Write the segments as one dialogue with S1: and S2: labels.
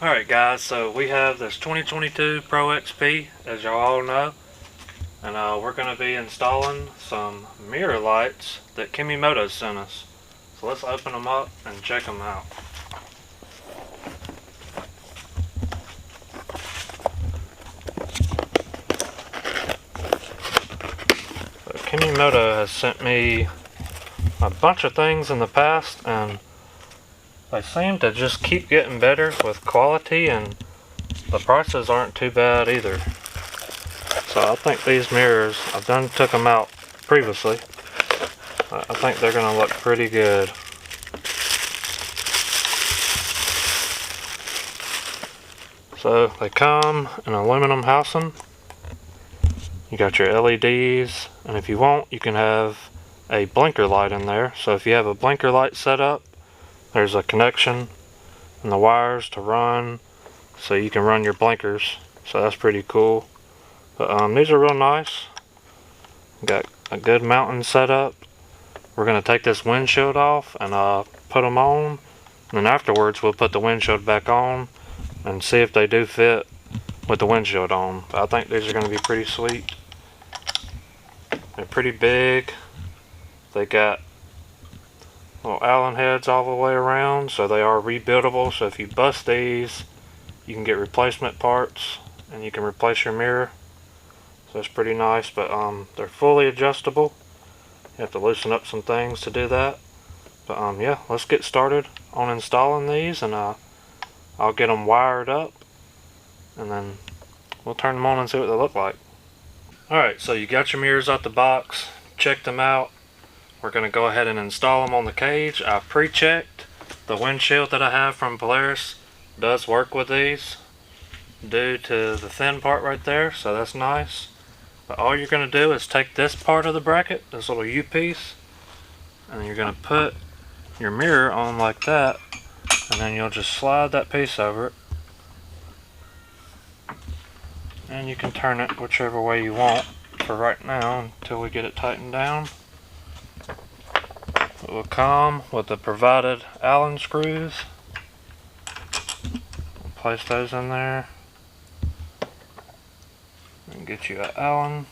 S1: Alright guys, so we have this 2022 Pro XP, as y'all all know, and we're going to be installing some mirror lights that Kemimoto sent us. So let's open them up and check them out. So Kemimoto has sent me a bunch of things in the past, and they seem to just keep getting better with quality, and the prices aren't too bad either. So I think these mirrors, I've took them out previously. I think they're going to look pretty good. So they come in aluminum housing. You got your LEDs, and if you want, you can have a blinker light in there. So if you have a blinker light set up, there's a connection and the wires to run, so you can run your blinkers. So that's pretty cool. But these are real nice. Got a good mounting setup. We're going to take this windshield off and put them on. And then afterwards we'll put the windshield back on and see if they do fit with the windshield on. But I think these are going to be pretty sweet. They're pretty big. They got little Allen heads all the way around, so they are rebuildable. So if you bust these, you can get replacement parts and you can replace your mirror. So that's pretty nice, but they're fully adjustable. You have to loosen up some things to do that. But yeah, let's get started on installing these, and I'll get them wired up and then we'll turn them on and see what they look like. Alright, so you got your mirrors out the box, check them out. We're going to go ahead and install them on the cage. I pre-checked. The windshield that I have from Polaris does work with these due to the thin part right there, so that's nice. But all you're going to do is take this part of the bracket, this little U piece, and you're going to put your mirror on like that, and then you'll just slide that piece over it. And you can turn it whichever way you want for right now until we get it tightened down. It will come with the provided Allen screws. We'll place those in there and get you an Allen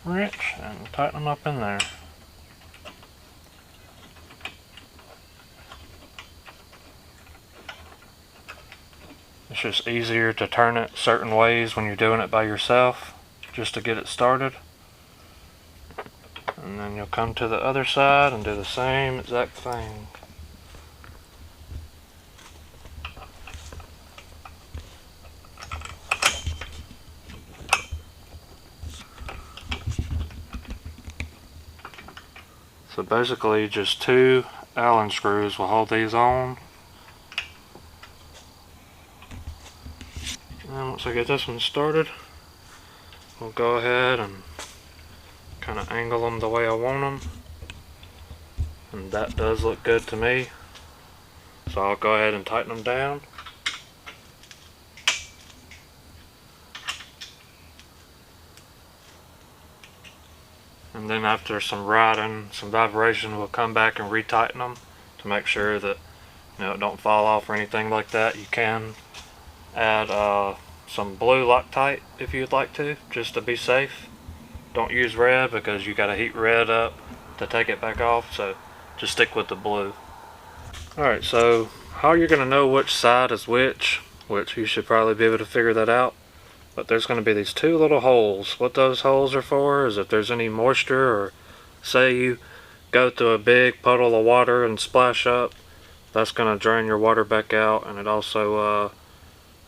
S1: wrench and tighten them up in there. It's just easier to turn it certain ways when you're doing it by yourself, just to get it started. And then you'll come to the other side and do the same exact thing. So basically just 2 Allen screws will hold these on. And once I get this one started, we'll go ahead and kind of angle them the way I want them, and that does look good to me. So I'll go ahead and tighten them down. And then after some riding, some vibration, we'll come back and retighten them to make sure that it don't fall off or anything like that. You can add some blue Loctite if you'd like to, just to be safe. Don't use red because you gotta heat red up to take it back off, so just stick with the blue. Alright, so how you're gonna know which side is which you should probably be able to figure that out. But there's gonna be these 2 little holes. What those holes are for is if there's any moisture, or say you go through a big puddle of water and splash up, that's gonna drain your water back out, and it also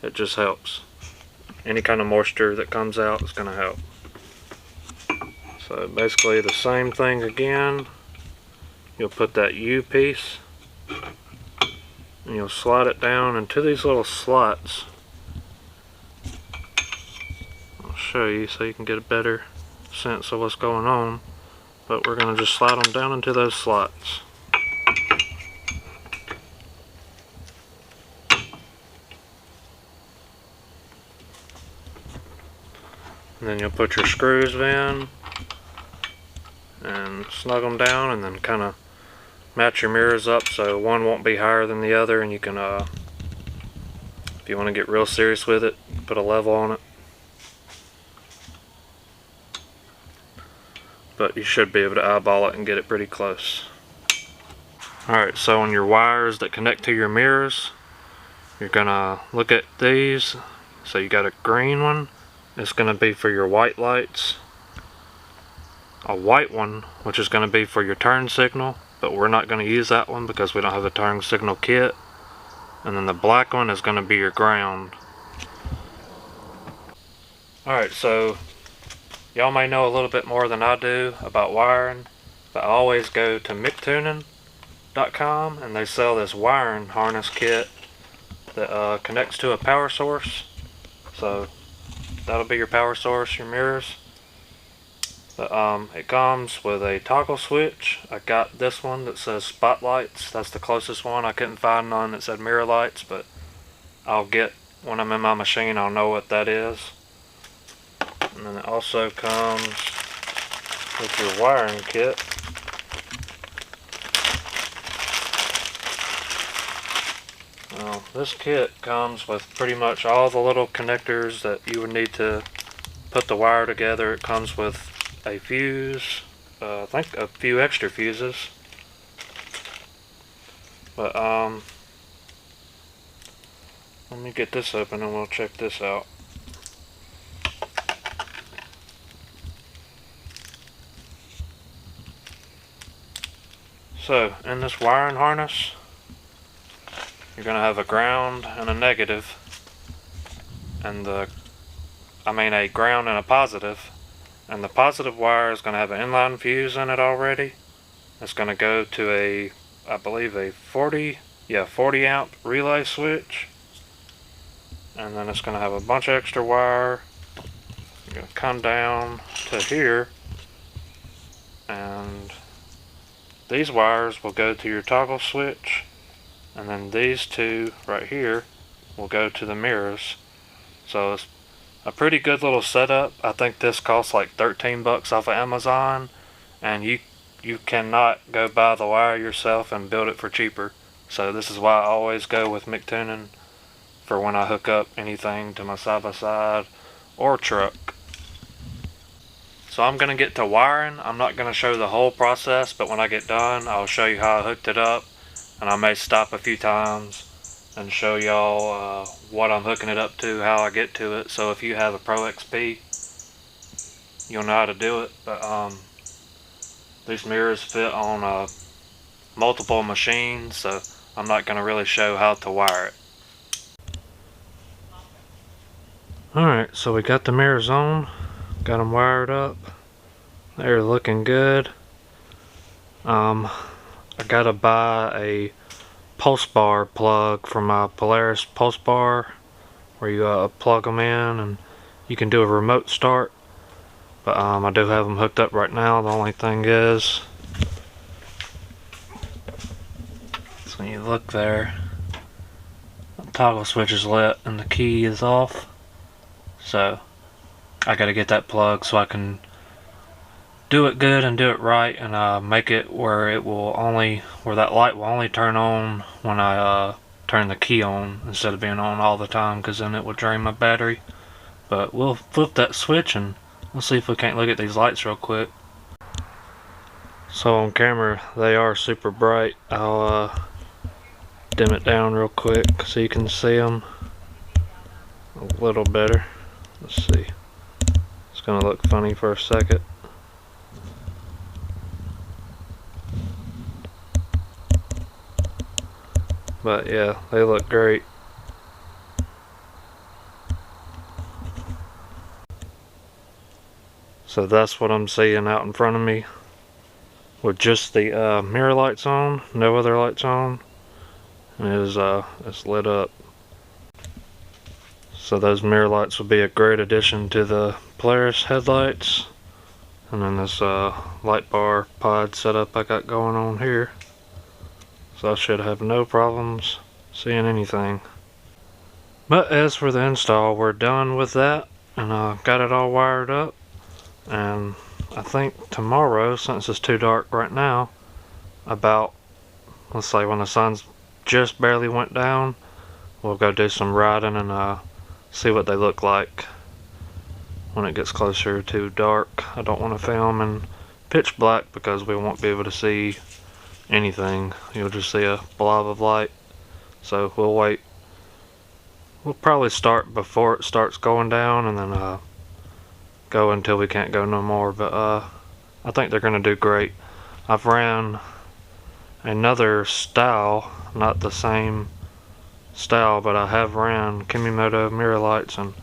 S1: it just helps. Any kind of moisture that comes out is gonna help. So basically the same thing again. You'll put that U piece and you'll slide it down into these little slots. I'll show you so you can get a better sense of what's going on. But we're going to just slide them down into those slots. And then you'll put your screws in and snug them down, and then kind of match your mirrors up so one won't be higher than the other, and you can If you want to get real serious with it, put a level on it. But you should be able to eyeball it and get it pretty close. Alright, so on your wires that connect to your mirrors, you're gonna look at these. So you got a green one, it's gonna be for your white lights. A white one, which is gonna be for your turn signal, but we're not gonna use that one because we don't have a turn signal kit. And then the black one is gonna be your ground. Alright, so y'all may know a little bit more than I do about wiring, but I always go to mictuning.com and they sell this wiring harness kit that connects to a power source. So that'll be your power source, your mirrors. But it comes with a toggle switch. I got this one that says spotlights. That's the closest one. I couldn't find none that said mirror lights, but I'll get, when I'm in my machine, I'll know what that is. And then it also comes with your wiring kit. Now, this kit comes with pretty much all the little connectors that you would need to put the wire together. It comes with a fuse, I think a few extra fuses. But let me get this open and we'll check this out. So, in this wiring harness, you're going to have a ground and a negative, and a ground and a positive. And the positive wire is going to have an inline fuse in it already. It's going to go to a, I believe a 40 amp relay switch. And then it's going to have a bunch of extra wire. You're going to come down to here, and these wires will go to your toggle switch, and then these two right here will go to the mirrors. So it's a pretty good little setup. I think this costs like 13 bucks off of Amazon, and you cannot go buy the wire yourself and build it for cheaper. So this is why I always go with McTuning for when I hook up anything to my side-by-side or truck. So I'm going to get to wiring. I'm not going to show the whole process, but when I get done, I'll show you how I hooked it up, and I may stop a few times and show y'all what I'm hooking it up to, how I get to it. So if you have a Pro XP, you'll know how to do it. But these mirrors fit on multiple machines, so I'm not going to really show how to wire it. Alright, so we got the mirrors on, got them wired up. They're looking good. I gotta buy a pulse bar plug for my Polaris pulse bar, where you plug them in and you can do a remote start. But I do have them hooked up right now. The only thing is, so when you look there, the toggle switch is lit and the key is off. So I gotta get that plug so I can do it good and do it right, and make it where it will only, where that light will only turn on when I turn the key on, instead of being on all the time, because then it will drain my battery. But we'll flip that switch and we'll see if we can't look at these lights real quick. So on camera they are super bright. I'll dim it down real quick so you can see them a little better. Let's see. It's gonna look funny for a second. But yeah, they look great. So that's what I'm seeing out in front of me, with just the mirror lights on, no other lights on, and it's lit up. So those mirror lights will be a great addition to the Polaris headlights. And then this light bar pod setup I got going on here. So I should have no problems seeing anything. But as for the install, we're done with that, and got it all wired up. And I think tomorrow, since it's too dark right now, about, let's say when the sun's just barely went down, we'll go do some riding and see what they look like when it gets closer to dark. I don't want to film in pitch black because we won't be able to see anything. You'll just see a blob of light. So we'll wait. We'll probably start before it starts going down and then go until we can't go no more. But I think they're going to do great. I've ran another style, not the same style, but I have ran Kemimoto mirror lights, and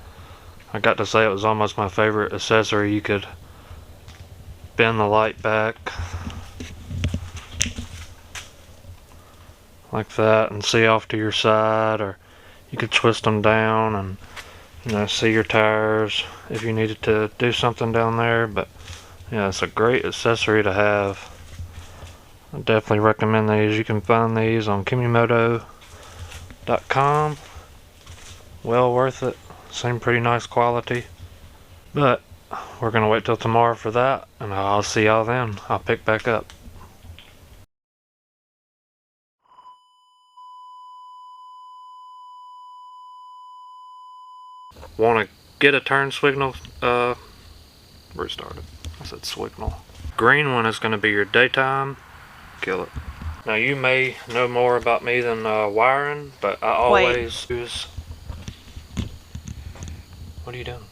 S1: I got to say it was almost my favorite accessory. You could bend the light back like that and see off to your side, or you could twist them down and, you know, see your tires if you needed to do something down there. But yeah, it's a great accessory to have. I definitely recommend these. You can find these on Kemimoto.com. Well worth it. Seem pretty nice quality. But we're gonna wait till tomorrow for that, and I'll see y'all then. I'll pick back up. Want to get a turn signal? Restart it. I said signal. Green one is going to be your daytime. Kill it. Now you may know more about me than wiring, but I always use. What are you doing?